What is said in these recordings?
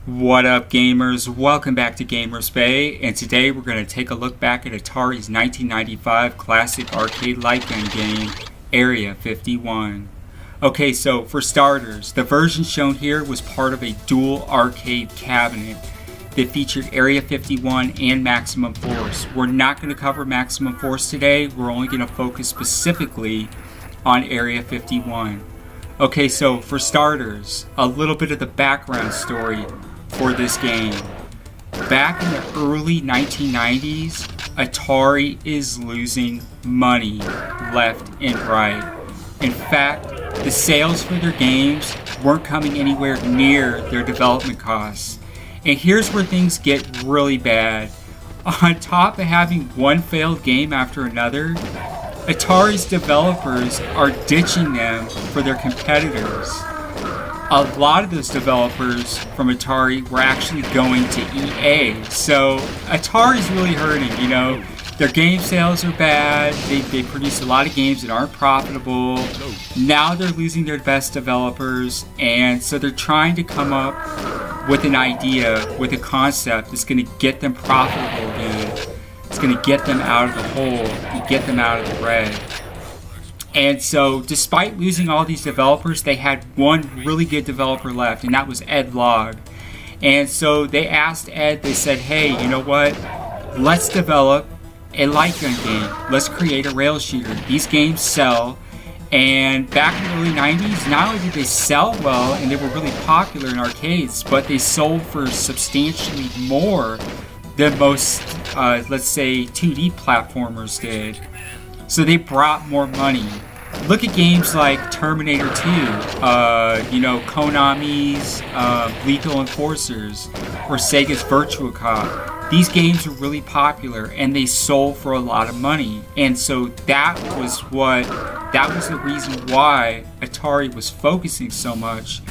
What up, gamers? Welcome back to Gamers Bay, and today we're going to take a look back at Atari's 1995 classic arcade light gun game, Area 51. Okay, so for starters, the version shown here was part of a dual arcade cabinet that featured Area 51 and Maximum Force. We're not going to cover Maximum Force today, we're only going to focus specifically on Area 51. Okay, so for starters, a little bit of the background story for this game. Back in the early 1990s, Atari is losing money left and right. In fact, the sales for their games weren't coming anywhere near their development costs. And here's where things get really bad. On top of having one failed game after another, Atari's developers are ditching them for their competitors. A lot of those developers from Atari were actually going to EA. So Atari's really hurting, you know. Their game sales are bad. They produce a lot of games that aren't profitable. Now they're losing their best developers. And so they're trying to come up with an idea, with a concept that's going to get them profitable again. It's going to get them out of the hole and get them out of the red. And so, despite losing all these developers, they had one really good developer left, and that was Ed Logg. And so they asked Ed, they said, hey, you know what? Let's develop a light gun game. Let's create a rail shooter. These games sell. And back in the early 90s, not only did they sell well, and they were really popular in arcades, but they sold for substantially more than most, let's say, 2D platformers did. So they brought more money. Look at games like Terminator 2, Konami's Lethal Enforcers, or Sega's Virtua Cop. These games were really popular and they sold for a lot of money. And so that was the reason why Atari was focusing so much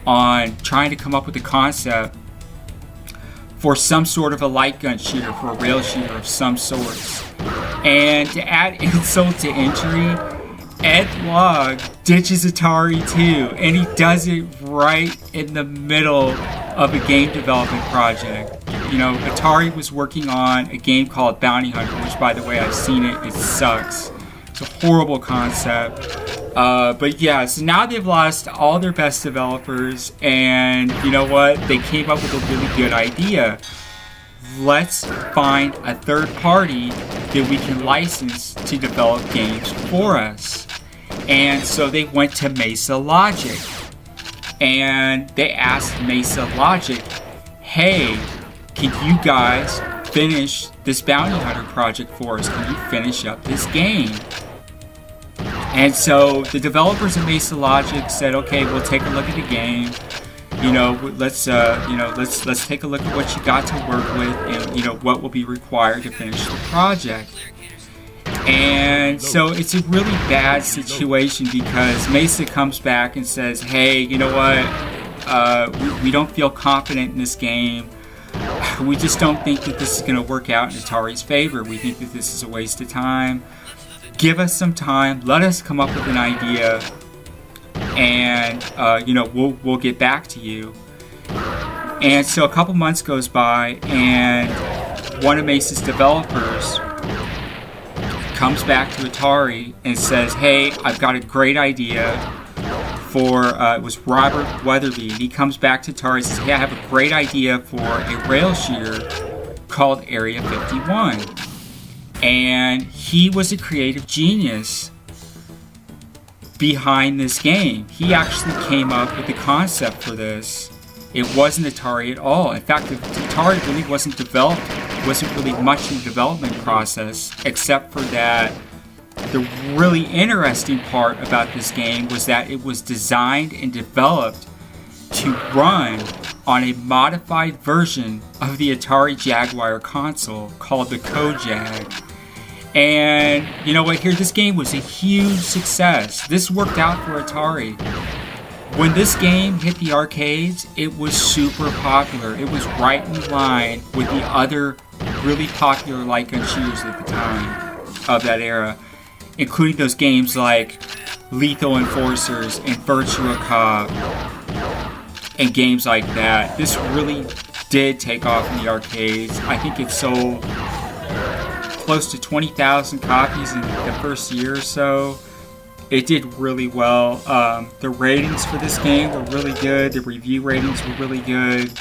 on trying to come up with a concept for some sort of a light gun shooter, for a rail shooter of some sorts. And to add insult to injury, Ed Logg ditches Atari too, and he does it right in the middle of a game development project. You know, Atari was working on a game called Bounty Hunter, which, by the way, I've seen it. It sucks. It's a horrible concept. But yeah, so now they've lost all their best developers, and you know what? They came up with a really good idea. Let's find a third party that we can license to develop games for us. And so they went to Mesa Logic. And they asked Mesa Logic, hey, can you guys finish this Bounty Hunter project for us? Can you finish up this game? And so the developers of Mesa Logic said, okay, we'll take a look at the game. You know, let's take a look at what you got to work with, and you know what will be required to finish the project. And so it's a really bad situation because Mesa comes back and says, hey, you know what? We don't feel confident in this game. We just don't think that this is going to work out in Atari's favor. We think that this is a waste of time. Give us some time. Let us come up with an idea. And we'll get back to you. And so a couple months goes by, and one of Mesa's developers comes back to Atari and says, hey, I've got a great idea for, it was Robert Weatherby. He comes back to Atari and says, hey, I have a great idea for a rail shooter called Area 51. And he was a creative genius behind this game. He actually came up with the concept for this. It wasn't Atari at all. In fact, Atari really wasn't really much in the development process, except for that the really interesting part about this game was that it was designed and developed to run on a modified version of the Atari Jaguar console called the co-jag. And you know what, here, this game was a huge success. This worked out for Atari. When this game hit the arcades, it was super popular. It was right in line with the other really popular light gun shooters at the time of that era, including those games like Lethal Enforcers and Virtua Cop and games like that. This really did take off in the arcades. I think it sold close to 20,000 copies in the first year or so. It did really well. The ratings for this game were really good. The review ratings were really good.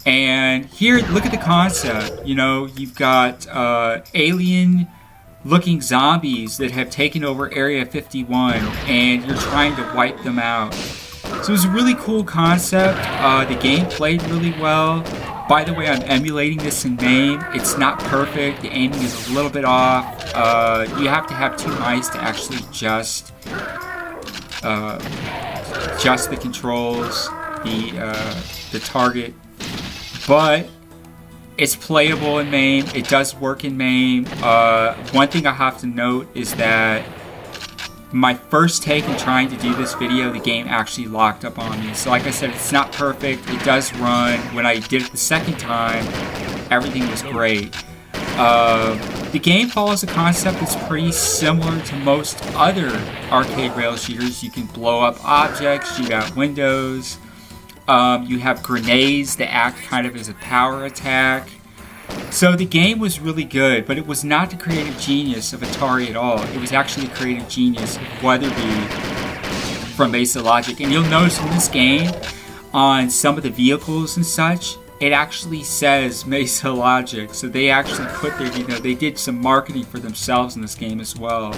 And here, look at the concept. You know, you've got alien-looking zombies that have taken over Area 51, and you're trying to wipe them out. So it was a really cool concept. The game played really well. By the way, I'm emulating this in MAME. It's not perfect. The aiming is a little bit off. You have to have two mice to actually adjust the controls, the target. But it's playable in MAME. It does work in MAME. One thing I have to note is that my first take in trying to do this video, the game actually locked up on me. So like I said, it's not perfect. It does run. When I did it the second time, everything was great. The game follows a concept that's pretty similar to most other arcade rail shooters. You can blow up objects, shoot out windows. You have grenades that act kind of as a power attack. So the game was really good, but it was not the creative genius of Atari at all. It was actually the creative genius of Weatherby from Mesa Logic. And you'll notice in this game, on some of the vehicles and such, it actually says Mesa Logic. So they actually put their, they did some marketing for themselves in this game as well.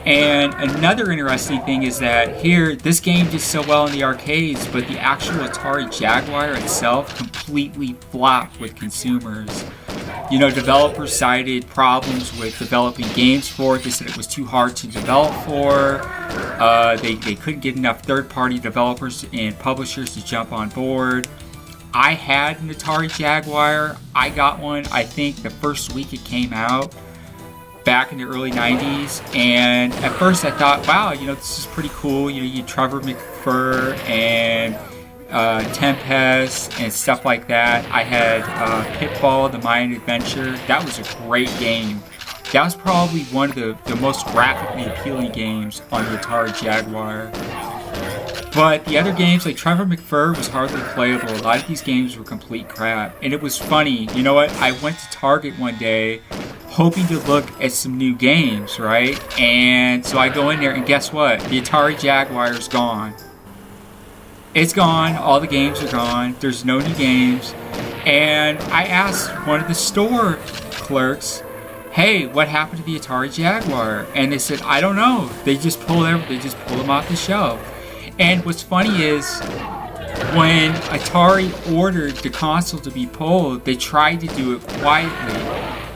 And another interesting thing is that here, this game did so well in the arcades, but the actual Atari Jaguar itself completely flopped with consumers. You know, developers cited problems with developing games for it. They said it was too hard to develop for. They couldn't get enough third-party developers and publishers to jump on board. I had an Atari Jaguar. I got one, I think, the first week it came out, back in the early 90s, and at first I thought, wow, this is pretty cool. You Trevor McFur and Tempest and stuff like that. I had Pitfall, The Mayan Adventure. That was a great game. That was probably one of the most graphically appealing games on the Atari Jaguar. But the other games, like Trevor McFur, was hardly playable. A lot of these games were complete crap. And it was funny. You know what? I went to Target one day hoping to look at some new games, right? And so I go in there, and guess what? The Atari Jaguar is gone. It's gone. All the games are gone. There's no new games. And I asked one of the store clerks, hey, what happened to the Atari Jaguar? And they said, I don't know. They just pull them off the shelf. And what's funny is, when Atari ordered the console to be pulled, they tried to do it quietly.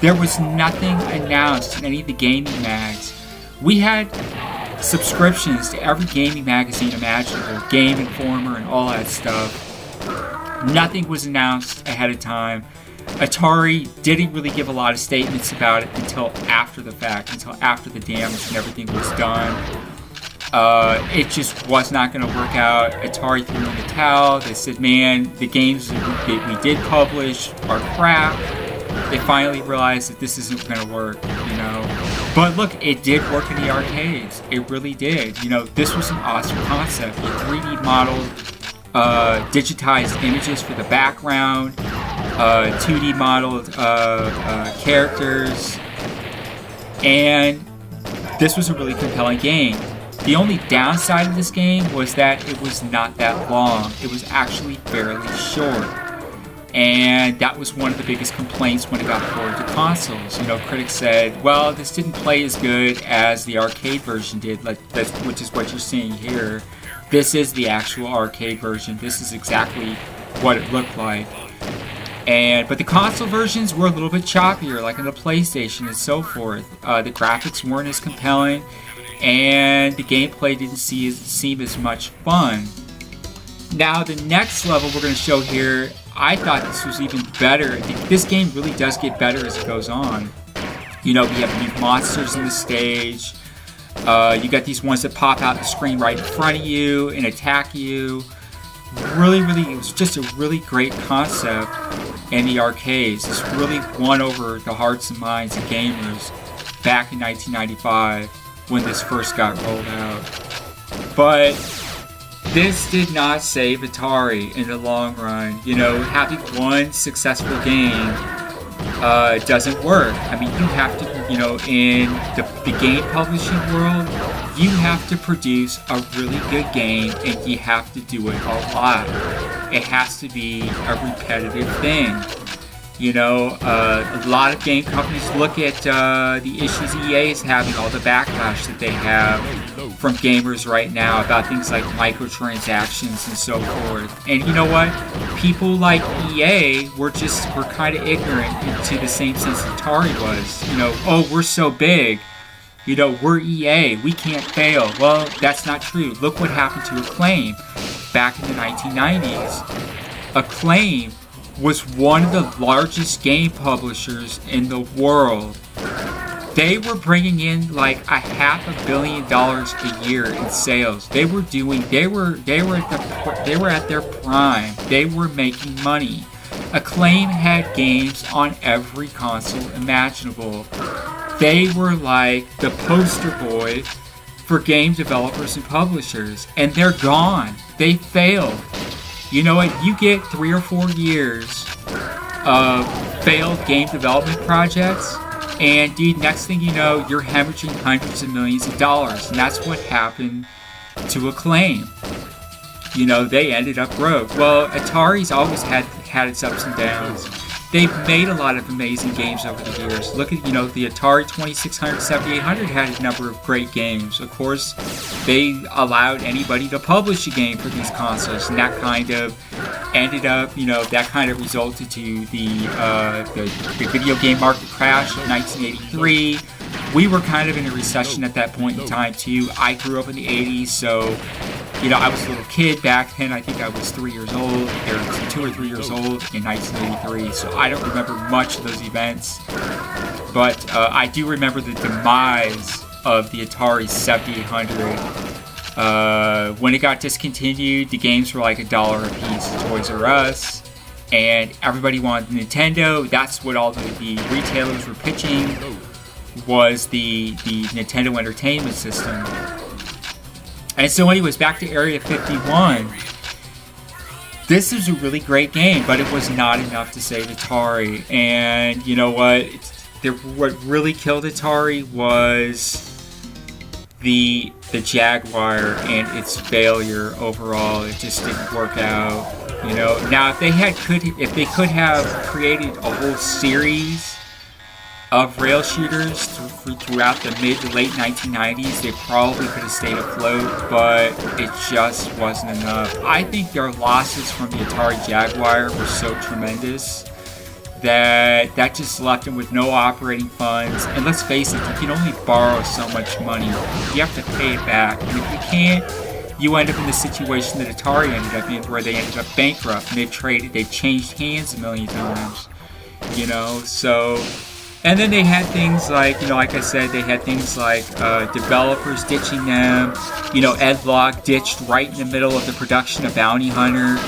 There was nothing announced in any of the gaming mags. We had subscriptions to every gaming magazine imaginable, Game Informer and all that stuff. Nothing was announced ahead of time. Atari didn't really give a lot of statements about it until after the fact, until after the damage and everything was done. It just was not going to work out. Atari threw in the towel. They said, man, the games that we did publish are crap. They finally realized that this isn't going to work, But look, it did work in the arcades. It really did. This was an awesome concept. You 3D modeled, digitized images for the background, 2D modeled characters, and this was a really compelling game. The only downside of this game was that it was not that long. It was actually fairly short. And that was one of the biggest complaints when it got ported to consoles. Critics said, well, this didn't play as good as the arcade version did, which is what you're seeing here. This is the actual arcade version. This is exactly what it looked like. But the console versions were a little bit choppier, like on the PlayStation and so forth. The graphics weren't as compelling, and the gameplay didn't seem as much fun. Now, the next level we're going to show here, I thought this was even better. This game really does get better as it goes on. We have new monsters in the stage. You got these ones that pop out the screen right in front of you and attack you. Really, it was just a really great concept in the arcades. This really won over the hearts and minds of gamers back in 1995 when this first got rolled out. But this did not save Atari in the long run. You know, having one successful game doesn't work. I mean, you have to, you know, in the game publishing world, you have to produce a really good game, and you have to do it a lot. It has to be a repetitive thing. You know, a lot of game companies look at the issues EA is having, all the backlash that they have from gamers right now about things like microtransactions and so forth. And you know what? People like EA were kind of ignorant to the same sense Atari was. You know, oh, we're so big. You know, we're EA. We can't fail. Well, that's not true. Look what happened to Acclaim back in the 1990s. Acclaim was one of the largest game publishers in the world. They were bringing in like $500 million a year in sales. They were at their prime. They were making money. Acclaim had games on every console imaginable. They were like the poster boy for game developers and publishers, and they're gone. They failed. You know what? You get 3 or 4 years of failed game development projects, and dude, next thing you know, you're hemorrhaging hundreds of millions of dollars. And that's what happened to Acclaim. You know, they ended up broke. Well, Atari's always had its ups and downs. They've made a lot of amazing games over the years. Look at, you know, the Atari 2600, 7800 had a number of great games. Of course, they allowed anybody to publish a game for these consoles, and that kind of ended up, you know, that kind of resulted to the video game market crash in 1983. We were kind of in a recession at that point in time, too. I grew up in the 80s, so, you know, I was a little kid back then. I think I was 3 years old, or 2 or 3 years old in 1983, so I don't remember much of those events. But I do remember the demise of the Atari 7800. When it got discontinued, the games were like $1 a piece at Toys R Us, and everybody wanted Nintendo. That's what all the retailers were pitching, was the Nintendo Entertainment System. And so anyways, back to Area 51. This is a really great game, but it was not enough to save Atari. And you know what? What really killed Atari was the Jaguar and its failure overall. It just didn't work out. You know, now if they could have created a whole series of rail shooters throughout the mid to late 1990s, they probably could have stayed afloat, but it just wasn't enough. I think their losses from the Atari Jaguar were so tremendous that just left them with no operating funds. And let's face it, you can only borrow so much money. You have to pay it back. And if you can't, you end up in the situation that Atari ended up in, where they ended up bankrupt, and they've changed hands a million times. You know, so. And then they had things like, you know, like I said, they had things like developers ditching them. You know, Ed Logg ditched right in the middle of the production of Bounty Hunter.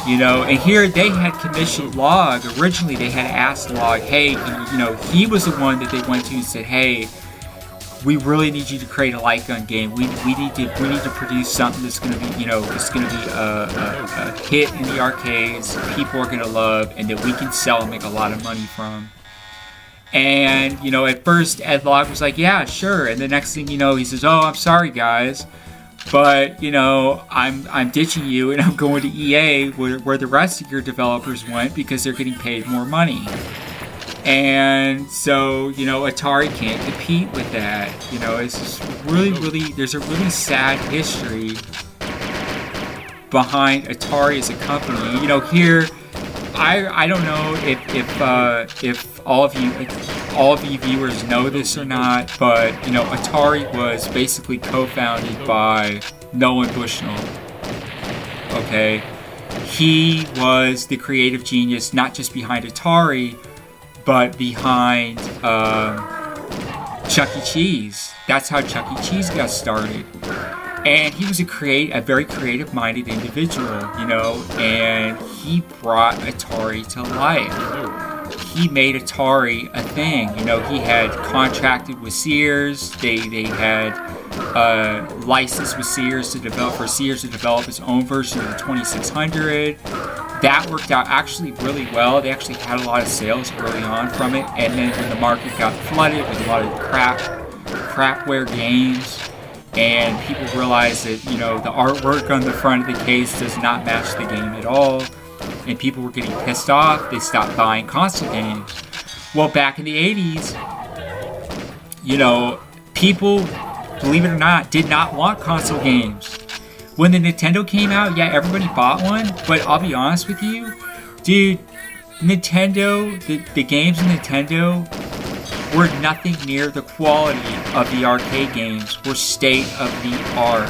You know, and here they had commissioned Logg. Originally, they had asked Logg, hey, you know, he was the one that they went to and said, hey, we really need you to create a light gun game. We need to produce something that's going to be, you know, it's going to be a hit in the arcades, people are going to love, and that we can sell and make a lot of money from. And, you know, at first, Ed Logg was like, yeah, sure. And the next thing you know, he says, oh, I'm sorry, guys, but, you know, I'm ditching you and I'm going to EA where the rest of your developers went, because they're getting paid more money. And so, you know, Atari can't compete with that. You know, it's just really, there's a really sad history behind Atari as a company. You know, here, I don't know if all of you viewers know this or not, but you know, Atari was basically co-founded by Nolan Bushnell. Okay, he was the creative genius not just behind Atari, but behind Chuck E. Cheese. That's how Chuck E. Cheese got started. And he was a very creative-minded individual, you know, and he brought Atari to life. he made Atari a thing. You know, he had contracted with Sears. They had licensed with Sears to develop his own version of the 2600. That worked out actually really well. They actually had a lot of sales early on from it, and then when the market got flooded with a lot of crapware games, and people realized that, you know, the artwork on the front of the case does not match the game at all, and people were getting pissed off, they stopped buying console games. Well, back in the 80s, you know, people, believe it or not, did not want console games. When the Nintendo came out, yeah, everybody bought one, but I'll be honest with you, dude, Nintendo, the games in Nintendo were nothing near the quality of the arcade games, were state of the art.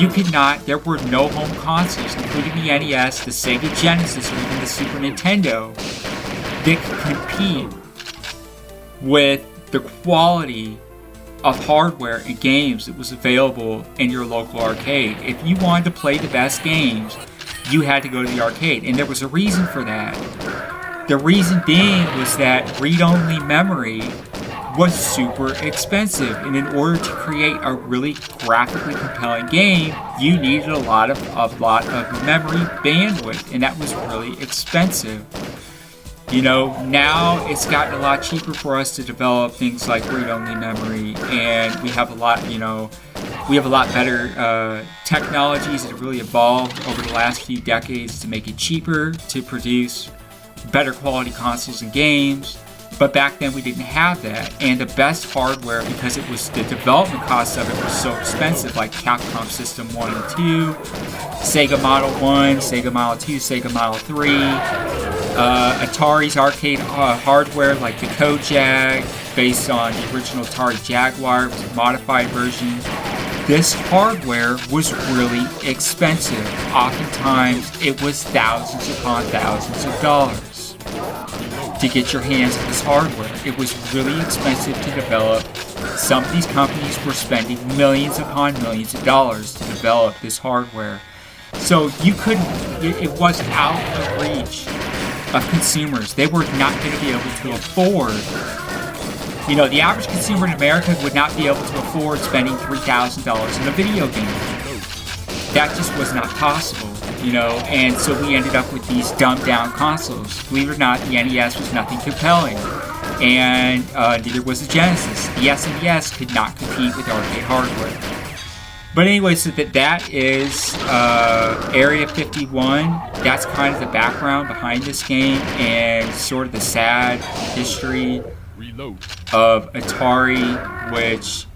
You could not, there were no home consoles, including the NES, the Sega Genesis, or even the Super Nintendo, that could compete with the quality of hardware and games that was available in your local arcade. If you wanted to play the best games, you had to go to the arcade, and there was a reason for that. The reason being was that read-only memory was super expensive, and in order to create a really graphically compelling game, you needed a lot of memory bandwidth, and that was really expensive. You know, now it's gotten a lot cheaper for us to develop things like read-only memory, and we have a lot better technologies that have really evolved over the last few decades to make it cheaper to produce better quality consoles and games. But back then we didn't have that, and the best hardware, because it was the development cost of it was so expensive, like Capcom System 1 and 2, Sega Model 1, Sega Model 2, Sega Model 3, Atari's arcade hardware like the co-jag, based on the original Atari Jaguar, it was a modified version. This hardware was really expensive. Oftentimes it was thousands upon thousands of dollars to get your hands on this hardware. It was really expensive to develop. Some of these companies were spending millions upon millions of dollars to develop this hardware. So you couldn't, it was out of reach of consumers. They were not going to be able to afford, you know, the average consumer in America would not be able to afford spending $3,000 in a video game. That just was not possible, you know, and so we ended up with these dumbed down consoles. Believe it or not, the NES was nothing compelling, and neither was the Genesis. The SNES could not compete with arcade hardware. But anyway, so that is Area 51. That's kind of the background behind this game, and sort of the sad history of Atari, which,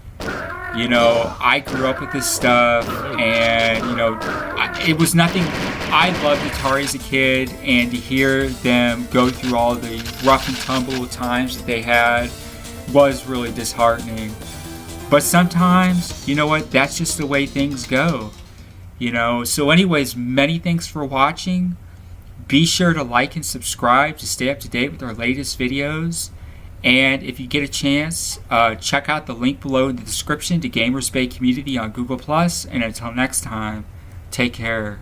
you know, I grew up with this stuff, and, you know, it was nothing. I loved Atari as a kid, and to hear them go through all the rough and tumble times that they had was really disheartening. But sometimes, you know what, that's just the way things go, you know. So anyways, many thanks for watching. Be sure to like and subscribe to stay up to date with our latest videos. And if you get a chance, check out the link below in the description to Gamers Bay Community on Google+. And until next time, take care.